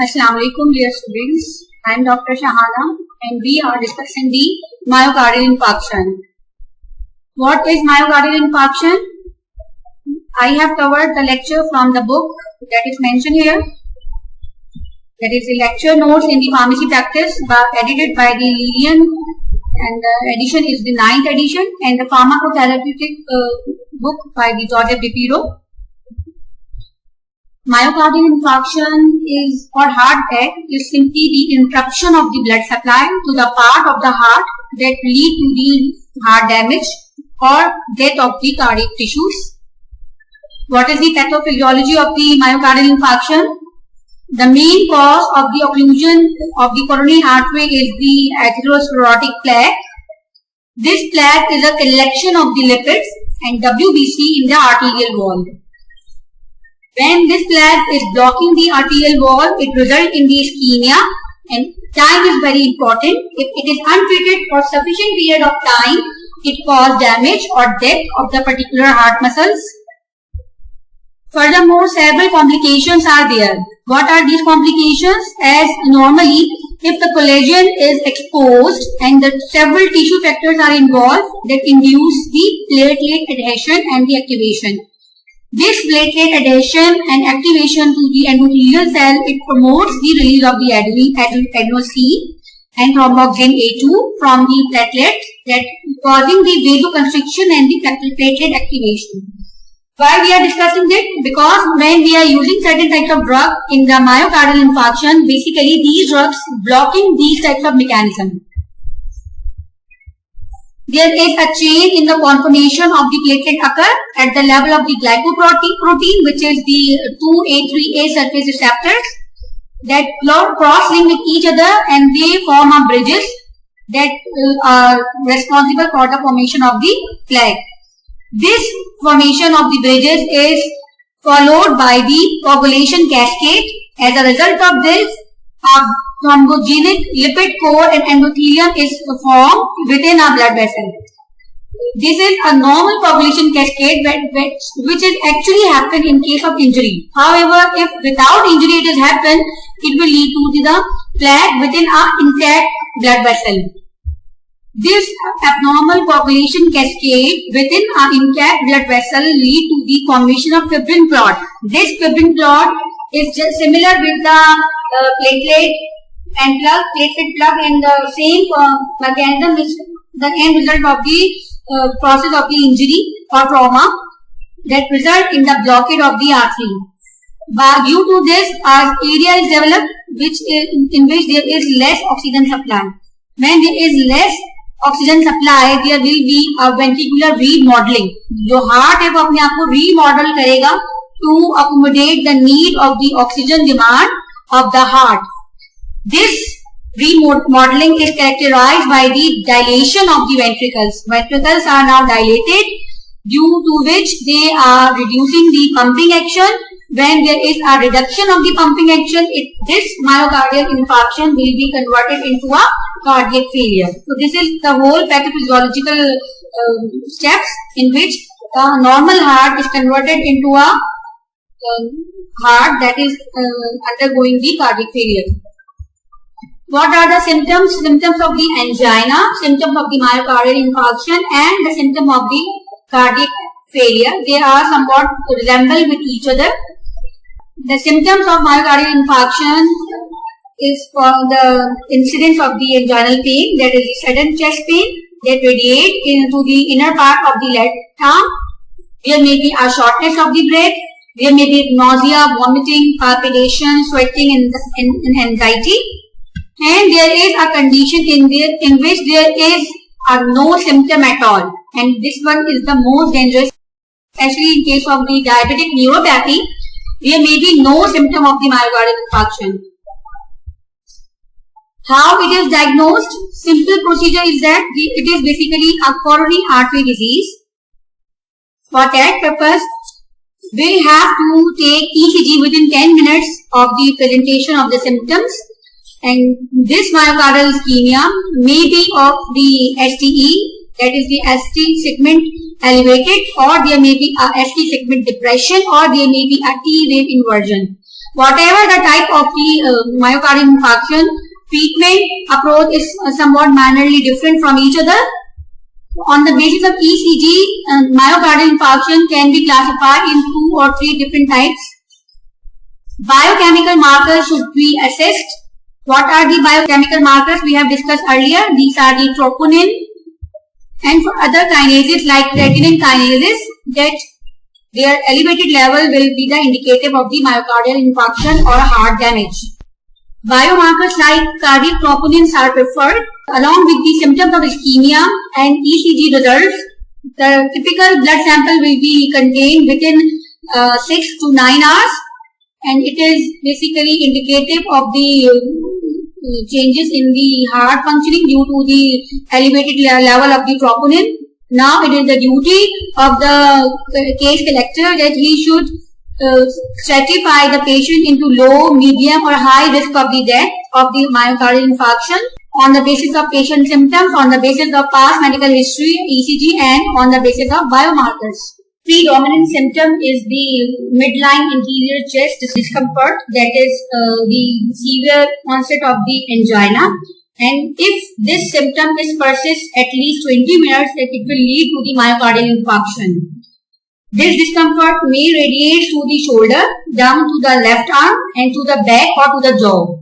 Assalamu alaikum, dear students. I am Dr. Shahana and we are discussing the myocardial infarction. What is myocardial infarction? I have covered the lecture from the book that is mentioned here. That is the lecture notes in the pharmacy practice edited by the Lillian, and the edition is the 9th edition, and the pharmacotherapeutic book by the George Dipiro. Myocardial infarction is, or heart death, is simply the interruption of the blood supply to the part of the heart that lead to the heart damage or death of the cardiac tissues. What is the pathophysiology of the myocardial infarction? The main cause of the occlusion of the coronary artery is the atherosclerotic plaque. This plaque is a collection of the lipids and WBC in the arterial wall. When this plaque is blocking the arterial wall, it results in the ischemia, and time is very important. If it is untreated for sufficient period of time, it causes damage or death of the particular heart muscles. Furthermore, several complications are there. What are these complications? As normally, if the collagen is exposed and the several tissue factors are involved that induce the platelet adhesion and the activation. This platelet adhesion and activation to the endothelial cell, it promotes the release of the adenosine and thromboxane A2 from the platelets, that causing the vasoconstriction and the platelet activation. Why we are discussing that? Because when we are using certain types of drug in the myocardial infarction, basically these drugs blocking these types of mechanism. There is a change in the conformation of the platelet occur at the level of the glycoprotein, which is the 2A3A surface receptors that cross-link with each other, and they form a bridges that are responsible for the formation of the plaque. This formation of the bridges is followed by the coagulation cascade. As a result of this, a thrombogenic lipid core and endothelium is formed within a blood vessel. This is a normal coagulation cascade which is actually happen in case of injury. However, if without injury it has happened, it will lead to the plaque within an intact blood vessel. This abnormal coagulation cascade within an intact blood vessel lead to the formation of fibrin clot. This fibrin clot is just similar with the platelet plug, and the same mechanism is the end result of the process of the injury or trauma that result in the blockade of the artery. But due to this, our area is developed in which there is less oxygen supply. When there is less oxygen supply, there will be a ventricular remodeling. जो heart है वो अपने आप को remodel करेगा to accommodate the need of the oxygen demand of the heart. This remodeling is characterized by the dilation of the ventricles. Ventricles are now dilated, due to which they are reducing the pumping action. When there is a reduction of the pumping action, this myocardial infarction will be converted into a cardiac failure. So this is the whole pathophysiological steps in which the normal heart is converted into a heart that is undergoing the cardiac failure. What are the symptoms? Symptoms of the angina, symptoms of the myocardial infarction, and the symptom of the cardiac failure. They are somewhat resemble with each other. The symptoms of myocardial infarction is for the incidence of the anginal pain, that is the sudden chest pain that radiate into the inner part of the left arm. There may be a shortness of the breath. There may be nausea, vomiting, palpitation, sweating, and anxiety. And there is a condition in which there is no symptom at all. And this one is the most dangerous, especially in case of the diabetic neuropathy. There may be no symptom of the myocardial infarction. How it is diagnosed? Simple procedure is that it is basically a coronary artery disease. For that purpose, we have to take ECG within 10 minutes of the presentation of the symptoms. And this myocardial ischemia may be of the STE, that is the ST segment elevated, or there may be a ST segment depression, or there may be a T wave inversion. Whatever the type of the myocardial infarction, treatment approach is somewhat minorly different from each other. On the basis of ECG, myocardial infarction can be classified in 2 or 3 different types. Biochemical markers should be assessed. What are the biochemical markers we have discussed earlier? These are the troponin, and for other kinases like creatinine kinases, that their elevated level will be the indicative of the myocardial infarction or heart damage. Biomarkers like cardiac troponins are preferred along with the symptoms of ischemia and ECG results. The typical blood sample will be contained within 6 to 9 hours, and it is basically indicative of the changes in the heart functioning due to the elevated level of the troponin. Now it is the duty of the case collector that he should stratify the patient into low, medium or high risk of the death of the myocardial infarction on the basis of patient symptoms, on the basis of past medical history, ECG, and on the basis of biomarkers. Predominant symptom is the midline anterior chest discomfort, that is the severe onset of the angina, and if this symptom persists at least 20 minutes, it will lead to the myocardial infarction. This discomfort may radiate to the shoulder, down to the left arm and to the back or to the jaw.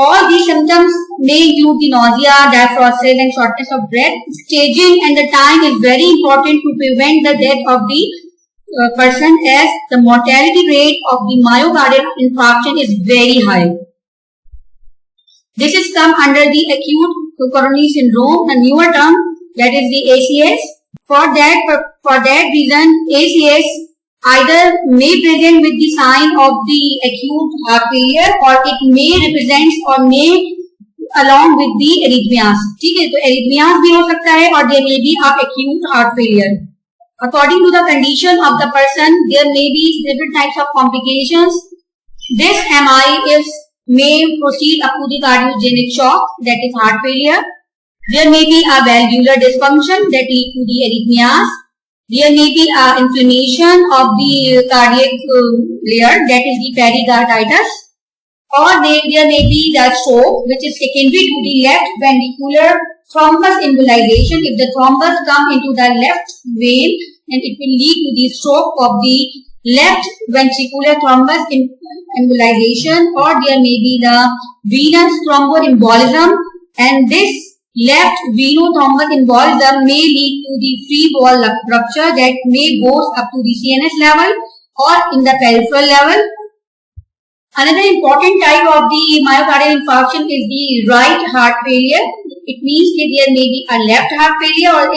All these symptoms may include the nausea, diaphoresis and shortness of breath. Staging and the time is very important to prevent the death of the person, as the mortality rate of the myocardial infarction is very high. This is come under the acute coronary syndrome, a newer term, that is the ACS. For that reason, ACS either may present with the sign of the acute heart failure, or it may represent or may along with the arrhythmias. ठीक है, तो arrhythmias भी हो सकता है और there may be acute heart failure. According to the condition of the person, there may be different types of complications. This MI may proceed up to the cardiogenic shock, that is heart failure. There may be a valvular dysfunction that lead to the arrhythmias. There may be inflammation of the cardiac layer, that is the pericarditis. Or there may be the stroke, which is secondary to the left ventricular thrombus embolization. If the thrombus come into the left vein, and it will lead to the stroke of the left ventricular thrombus embolization. Or there may be the venous thromboembolism, and this left venothrombus embolism may lead to the free wall rupture that may goes up to the CNS level or in the peripheral level. Another important type of the myocardial infarction is the right heart failure. It means that there may be a left heart failure or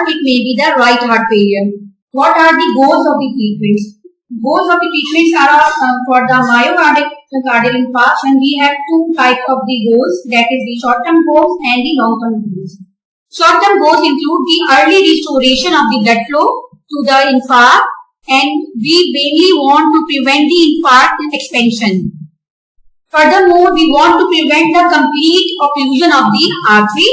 it may be the right heart failure. What are the goals of the treatments? Goals of the treatments are for the myocardial infarction. We have two types of the goals, that is the short-term goals and the long-term goals. Short-term goals include the early restoration of the blood flow to the infarct, and we mainly want to prevent the infarct expansion. Furthermore, we want to prevent the complete occlusion of the artery.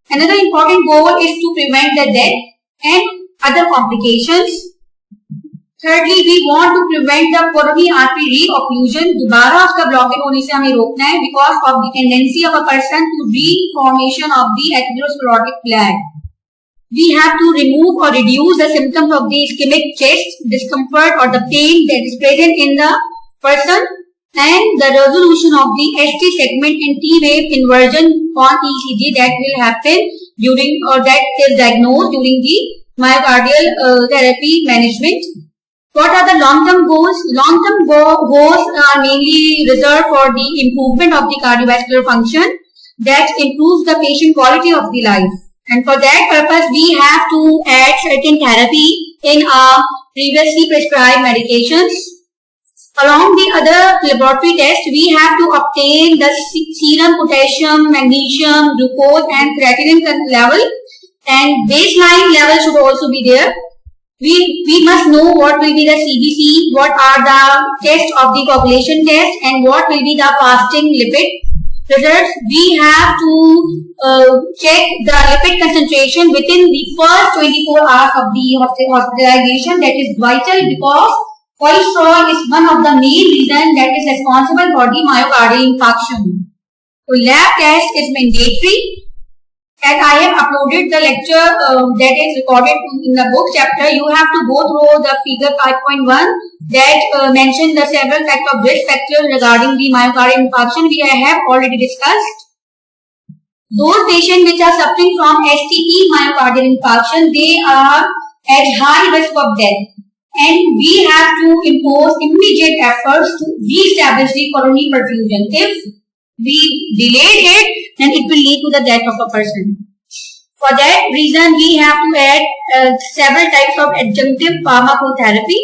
Another important goal is to prevent the death and other complications. Thirdly, we want to prevent the coronary artery re-occlusion. दोबारा उसका blockage होने से हमें रोकना है because of the tendency of a person to reformation of the atherosclerotic plaque. We have to remove or reduce the symptoms of the ischemic chest discomfort or the pain that is present in the person, and the resolution of the ST segment and T-wave inversion on ECG that will happen during or that is diagnosed during the myocardial therapy management. What are the long-term goals? Long-term goals are mainly reserved for the improvement of the cardiovascular function that improves the patient quality of the life. And for that purpose, we have to add certain therapy in our previously prescribed medications. Along the other laboratory tests, we have to obtain the serum potassium, magnesium, glucose and creatinine level, and baseline level should also be there. We must know what will be the CBC, what are the tests of the coagulation test, and what will be the fasting lipid results. We have to check the lipid concentration within the first 24 hours of the hospitalization. That is vital because cholesterol is one of the main reasons that is responsible for the myocardial infarction. So lab test is mandatory, and I have uploaded the lecture that is recorded in the book chapter. You have to go through the figure 5.1 that mention the several types of risk factors regarding the myocardial infarction. We have already discussed. Those patients which are suffering from STE myocardial infarction, they are at high risk of death, and we have to impose immediate efforts to re-establish the coronary perfusion. If we delay it, then it will lead to the death of a person. For that reason, we have to add several types of adjunctive pharmacotherapy.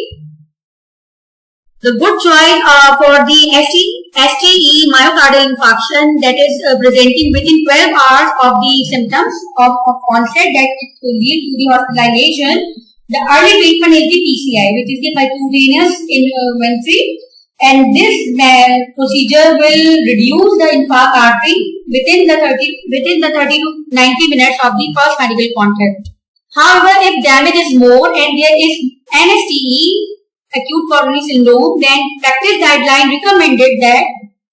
The good choice for the STE myocardial infarction that is presenting within 12 hours of the symptoms of onset that will lead to the hospitalization. The early treatment is the PCI, which is the percutaneous inventory, and this procedure will reduce the infarct artery within the 30 to 90 minutes of the first medical contact. However, if damage is more and there is NSTE, acute coronary syndrome, then practice guideline recommended that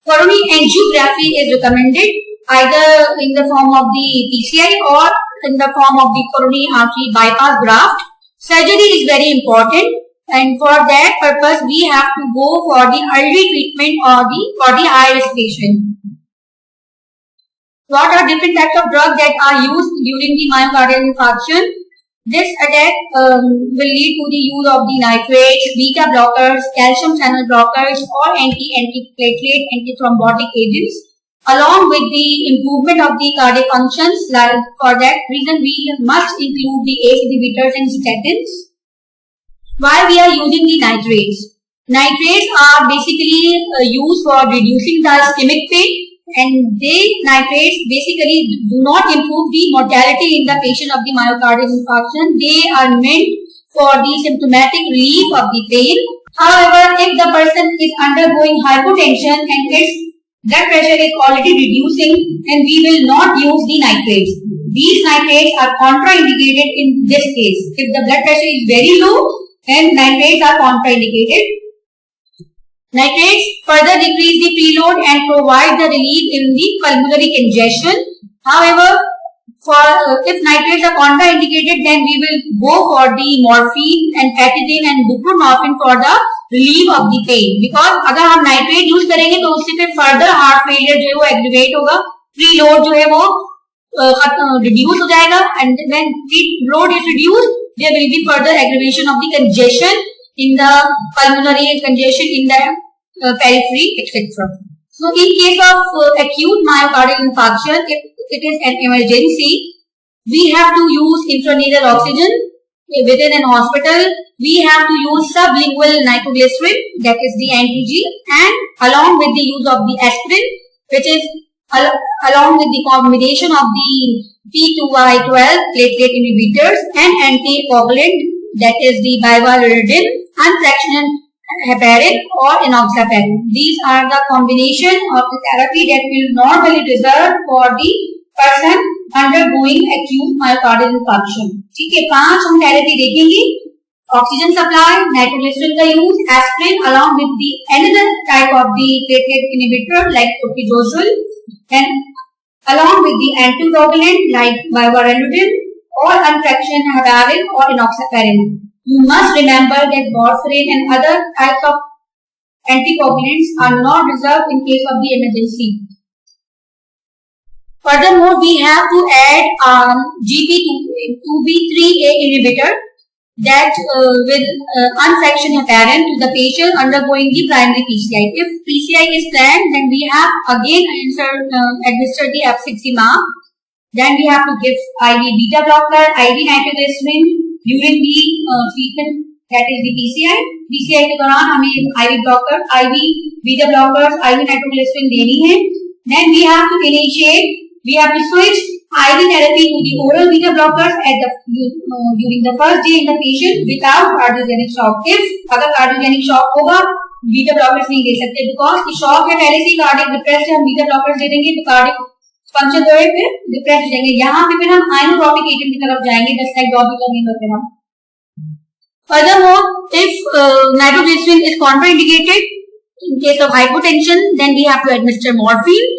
coronary angiography is recommended either in the form of the PCI or in the form of the coronary artery bypass graft. Surgery is very important, and for that purpose we have to go for the early treatment for the high risk patient. What are different types of drugs that are used during the myocardial infarction? This attack will lead to the use of the nitrates, beta blockers, calcium channel blockers, or antiplatelet, antithrombotic agents, along with the improvement of the cardiac functions. Like for that reason, we must include the ACE inhibitors and statins. Why we are using the nitrates? Nitrates are basically used for reducing the ischemic pain, and nitrates basically do not improve the mortality in the patient of the myocardial infarction. They are meant for the symptomatic relief of the pain. However, if the person is undergoing hypotension and its blood pressure is already reducing, then we will not use the nitrates. These nitrates are contraindicated in this case. If the blood pressure is very low, then nitrates are contraindicated. Nitrates further decrease the preload and provide the relief in the pulmonary congestion. However, if nitrates are contraindicated, then we will go for the morphine and patidine and buprenorphine for the relief of the pain. Because अगर हम nitrate use करेंगे तो उससे फिर further heart failure जो है वो aggravate होगा, preload जो है वो reduce हो जाएगा, and when preload is reduced, there will be further aggravation of the congestion in the pulmonary congestion in the periphery, etc. So, in case of acute myocardial infarction, if it is an emergency, we have to use intranasal oxygen within an hospital. We have to use sublingual nitroglycerin, that is the NTG, and along with the use of the aspirin, which is along with the combination of the T2Y12 platelet inhibitors and anticoagulant, that is the bivalirudin, unfractional heparin or enoxaparin. These are the combination of the therapy that will normally reserved for the person undergoing acute myocardial infarction. ठीक है, 5 हम therapy देखेंगे. Oxygen supply, nitroglycerin का use, aspirin along with the another type of the platelet inhibitor like cortisol, and along with the anticoagulant like bivalirudin or unfractional heparin or enoxaparin. You must remember that warfarin and other types of anticoagulants are not reserved in case of the emergency. Furthermore, we have to add GP2B3A inhibitor that with unfractional heparin to the patient undergoing the primary PCI. If PCI is planned, then we have again administer the F60MA. Then we have to give IV beta blocker, IV nitroglycerin during the treatment, that is the PCI. PCI के दौरान हमें IV blocker, IV beta blockers, IV nitroglycerin देनी है. Then we have to switch IV therapy to the oral beta blockers during the first day in the patient without cardiogenic shock. If अगर cardiogenic shock होगा, beta blockers नहीं दे सकते, because the shock है पहले से cardiac depressed है, हम beta blockers दे देंगे तो cardiac फंक्शन जो है फिर डिप्रेस हो जाएंगे. यहाँ पे फिर हम आइनोट्रोपिक एजेंट की तरफ जाएंगे, जैसे लाइक डॉबिलोमिन वगैरह. Furthermore, if nitroglycerin is contraindicated in case of hypotension, then we have to administer morphine.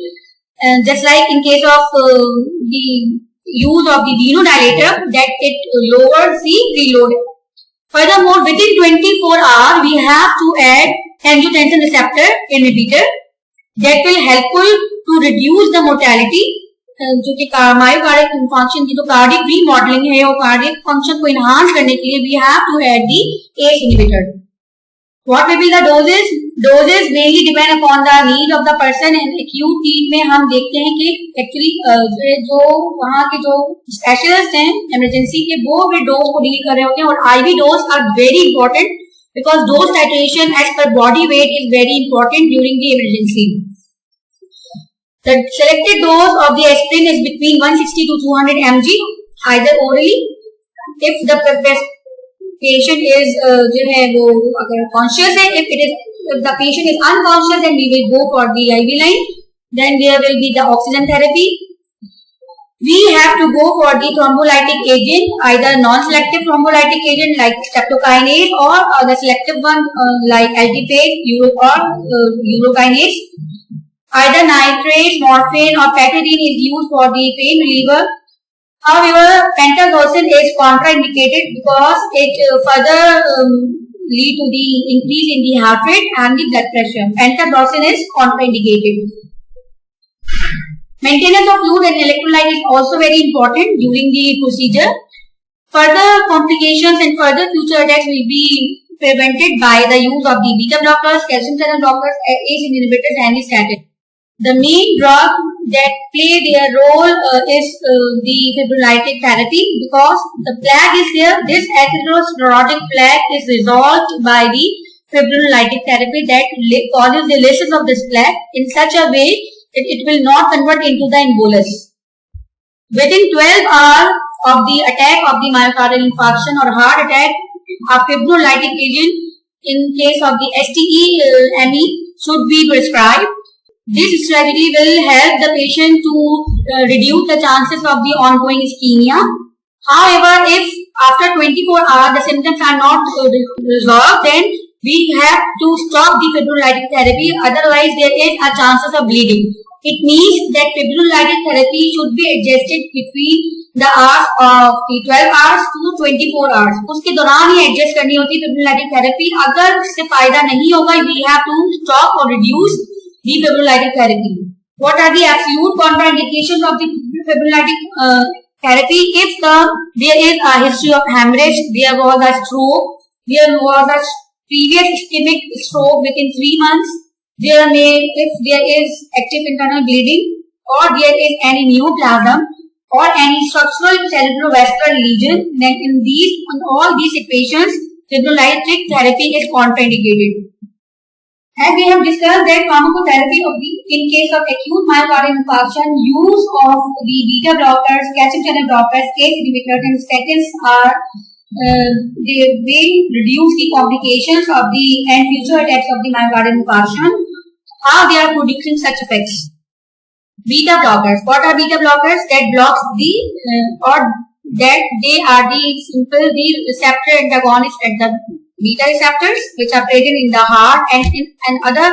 Just like in case of the use of the venodilator, that it lowers the preload. Furthermore, within 24 hours, we have to add angiotensin receptor inhibitor that will helpful to reduce the mortality. जो कि मायोकार्डिक infarction की जो cardiac remodelling है और cardiac function को enhance करने के लिए we have to add the ACE inhibitor. What will be the doses? Doses mainly depend upon the need of the person. And acute team में हम देखते हैं कि एक्चुअली जो वहाँ के जो स्पेशलिस्ट हैं इमरजेंसी के वो डोज को डील कर रहे होते हैं और IV dose are very important because dose titration as per body weight is very important during the emergency. The selected dose of the aspirin is between 160 to 200 mg either orally. If the patient is जो है वो अगर conscious है, if the patient is unconscious, then we will go for the IV line. Then there will be the oxygen therapy. We have to go for the thrombolytic agent, either non-selective thrombolytic agent like streptokinase or the selective one like alteplase or urokinase. Either nitrates, morphine or petadine is used for the pain reliever. However, pentazocine is contraindicated because it further lead to the increase in the heart rate and the blood pressure. Pentazocine is contraindicated. Maintenance of fluid and electrolyte is also very important during the procedure. Further complications and further future attacks will be prevented by the use of the beta blockers, calcium channel blockers, ACE inhibitors and the statins. The main drug that play their role is the fibrinolytic therapy because the plaque is there. This atherosclerotic plaque is resolved by the fibrinolytic therapy that causes the lysis of this plaque in such a way that it will not convert into the embolus. Within 12 hours of the attack of the myocardial infarction or heart attack, a fibrinolytic agent in case of the STE-ME should be prescribed. This strategy will help the patient to reduce the chances of the ongoing ischemia. However, if after 24 hours the symptoms are not resolved, then we have to stop the fibrinolytic therapy. Otherwise, there is a chances of bleeding. It means that fibrinolytic therapy should be adjusted between the hours of the 12 hours to 24 hours. उसके दौरान ही adjust करनी होती है fibrinolytic therapy. अगर उससे फायदा नहीं होगा, we have to stop or reduce the fibrinolytic therapy. What are the absolute contraindications of the fibrinolytic therapy? If there is a history of hemorrhage, there was a stroke, there was a previous ischemic stroke within 3 months, if there is active internal bleeding, or there is any neoplasm, or any structural cerebrovascular lesion, then in all these situations, fibrinolytic therapy is contraindicated. As we have discussed that pharmacotherapy in case of acute myocardial infarction, use of the beta blockers, calcium channel blockers, ACE inhibitors and statins they will reduce the complications of the and future attacks of the myocardial infarction. How they are producing such effects? Beta blockers. What are beta blockers? That blocks that they are the receptor antagonists at the beta receptors which are present in the heart and other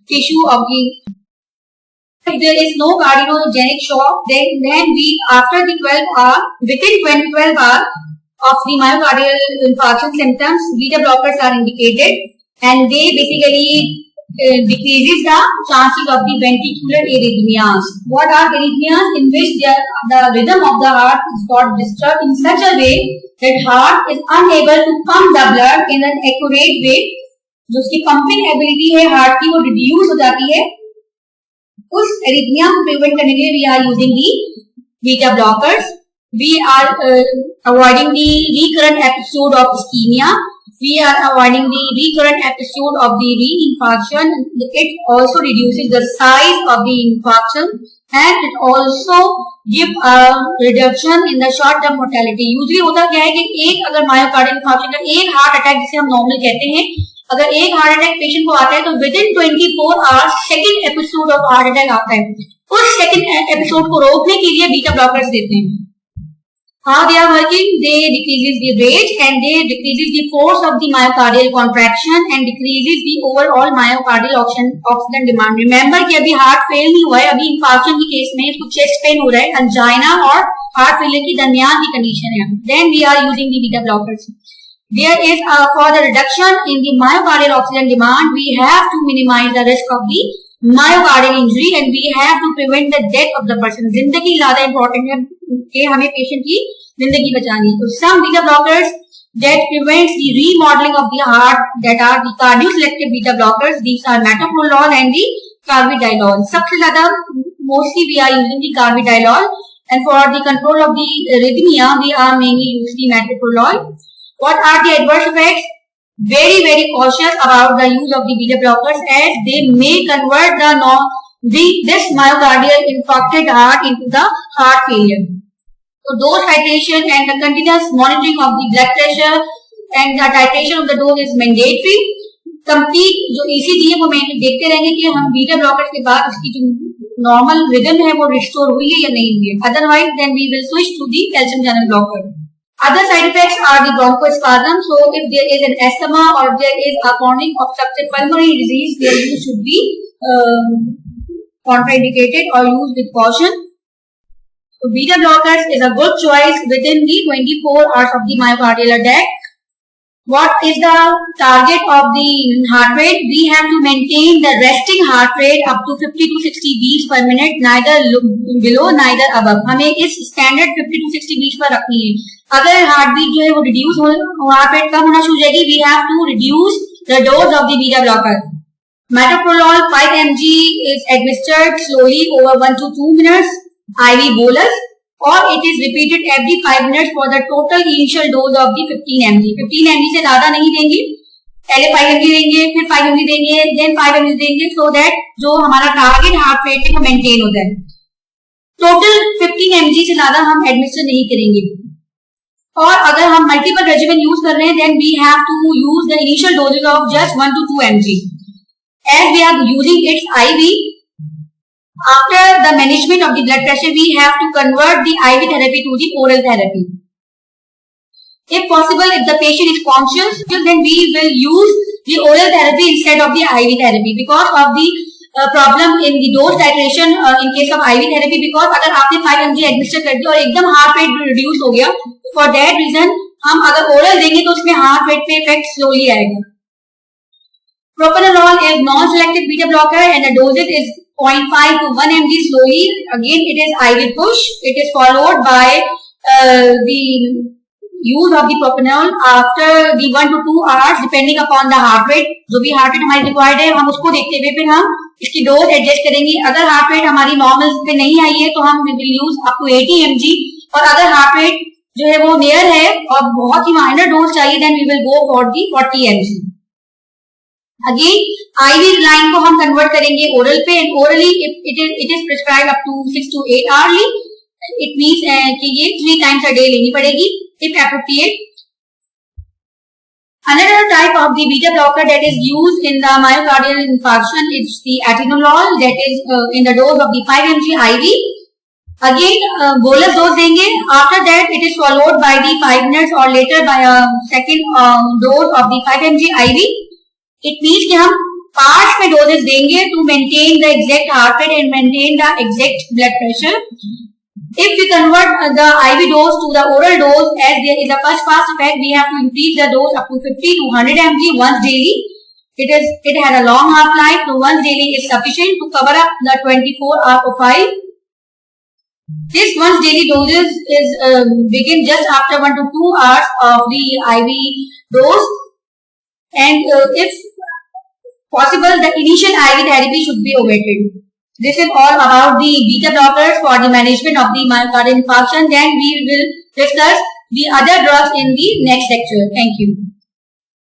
tissue of the. If there is no cardiogenic shock, then we after the 12 hours, within 12 hours of the myocardial infarction symptoms, beta blockers are indicated and they basically decreases the chances of the ventricular arrhythmias. What are arrhythmias? In which the rhythm of the heart is got disturbed in such a way that heart is unable to pump the blood in an accurate way. जो उसकी pumping ability है heart की वो reduce हो जाती है. उस arrhythmia को prevent करने के लिए we are using the beta blockers. We are avoiding the recurrent episode of ischemia. We are avoiding the recurrent episode of the reinfarction. It also reduces the size of the infarction and it also give a reduction in the short term mortality. Usually होता क्या है कि एक अगर myocardial infarction का एक heart attack जिसे हम नॉर्मल कहते हैं, अगर एक हार्ट अटैक पेशेंट को आता है तो within 24 hours second episode of heart attack आता है. उस सेकेंड एपिसोड को रोकने के लिए बीटा ब्लॉकर्स देते हैं. How they are working? They decreases the rate and they decreases the force of the myocardial contraction and decreases the overall myocardial oxygen demand. Remember कि अभी हार्ट फेल नहीं हुआ है, अभी इंफार्क्शन के केस में इसको चेस्ट पेन हो रहा है, अंजाइना और हार्ट फेलियर की दरमियान की कंडीशन है. Then we are using the beta blockers. There is for the reduction in the myocardial oxygen demand, we have to minimize the risk of the myocardial injury and we have to prevent the death of the person. जिंदगी ज्यादा important है कि हमें patient की जिंदगी बचानी है. तो some beta blockers that prevents the remodeling of the heart, that are the cardioselective beta blockers. These are metoprolol and the carvedilol. सबसे ज्यादा mostly we are using the carvedilol and for the control of the arrhythmia we are mainly using the metoprolol. What are the adverse effects? Very cautious about the use of the beta blockers as they may convert this myocardial infarcted heart into the heart failure. So dose titration and the continuous monitoring of the blood pressure and the titration of the dose is mandatory. Complete जो ECG है वो देखते रहेंगे कि हम beta blockers के बाद उसकी जो नॉर्मल रिदम है वो रिस्टोर हुई है या नहीं हुई है. Otherwise then we will switch to the calcium channel blocker. Other side effects are the bronchospasm. So if there is an asthma or if there is a chronic obstructive pulmonary disease, their use should be contraindicated or used with caution. So beta blockers is a good choice within the 24 hours of the myocardial attack. What is the target of the heart rate? We have to maintain the resting heart rate up to 50 to 60 beats per minute, neither below neither above. हमें इस standard 50 to 60 beats पर रखनी है. अगर heart beat जो है वो reduce हो, हार्ट रेट कम होना शुरू हो जाएगी, we have to reduce the dose of the beta blocker. Metoprolol 5 mg is administered slowly over 1 to 2 minutes IV bolus. और it is repeated every 5 minutes for the total initial dose of the 15 mg. 15 mg से ज्यादा नहीं देंगे, पहले 5 mg देंगे, फिर 5 mg देंगे, then 5 mg देंगे, so that जो हमारा टारगेट हार्ट रेट है वो मेंटेन हो जाए. टोटल 15 mg से ज्यादा हम एडमिनिस्टर नहीं करेंगे. और अगर हम मल्टीपल रेजिमेन यूज कर रहे हैं, then we have to use the initial doses of just 1 to 2 mg. As we are using its IV, after the management of the blood pressure, we have to convert the IV therapy to the oral therapy. If possible, if the patient is conscious, then we will use the oral therapy instead of the IV therapy because of the problem in the dose titration in case of IV therapy. Because अगर आपने 5 mg administer कर दिया और एकदम heart rate reduce हो गया, for that reason हम अगर oral देंगे तो उसमें हार्ट रेट पे इफेक्ट स्लोली आएगा. Propranolol is non-selective beta blocker and the dosage is 0.5 to 1 mg slowly. Again, it is IV push. It is followed by the use of the propranolol after the 1 to 2 hours depending upon the heart rate. जो भी heart rate हमारी required है, हम उसको देखते हुए फिर हम इसकी डोज एडजस्ट करेंगे. अगर heart rate हमारी नॉर्मल पे नहीं आई है तो हम will use up to 80 mg और अगर heart rate जो है वो नियर है और बहुत ही माइनर डोज चाहिए, then we will go for the 40 mg. Again, IV line को हम convert करेंगे oral पे and orally it is prescribed up to 6 to 8 hourly. It means कि ये 3 times a day लेनी पड़ेगी if appropriate. Another type of the beta blocker that is used in the myocardial infarction is the atenolol that is in the dose of the 5 mg IV. Again, bolus dose देंगे. After that, it is followed by the 5 minutes or later by a second dose of the 5 mg IV. It means कि हम parts में doses देंगे to maintain the exact heart rate and maintain the exact blood pressure. If we convert the IV dose to the oral dose, as there is a first pass effect, we have to increase the dose up to 50 to 100 mg once daily. It has a long half life, so once daily is sufficient to cover up the 24-hour profile. This once daily doses is begin just after 1 to 2 hours of the IV dose, and if possible, the initial IV therapy should be omitted. This is all about the beta blockers for the management of the myocardial infarction. Then we will discuss the other drugs in the next lecture. Thank you.